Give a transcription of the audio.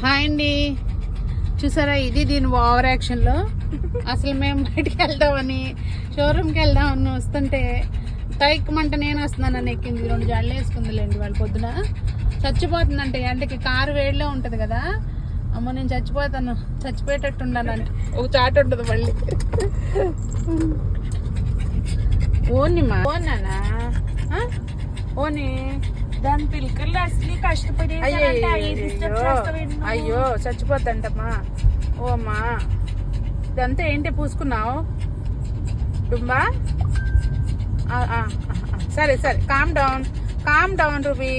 Hi అండి, చూసారా ఇది దీని ఓవర్ యాక్షన్లో. అసలు మేము బయటికి వెళ్దామని షోరూమ్కి వెళ్దామని వస్తుంటే తైక్కమంట నేను వస్తున్నానని ఎక్కింది. 2 జాడలు వేసుకుందిలేండి వాళ్ళు పొద్దున. చచ్చిపోతుందంటే ఎండకి కారు వేడిలో ఉంటుంది కదా. అమ్మ నేను చచ్చిపోతాను, చచ్చిపోయేటట్టు ఉండాలంటే ఒక చాట ఉంటుంది మళ్ళీ. ఓనిమా ఓనానా ఓని దాని పిల్లకల్లో అసలు కష్టపడి అయ్యో చచ్చిపోద్దంటమ్మా. ఓ అమ్మా ఇదంతా ఏంటి పూసుకున్నావు డుంబా? సరే సరే కామ్ డౌన్ రూబీ.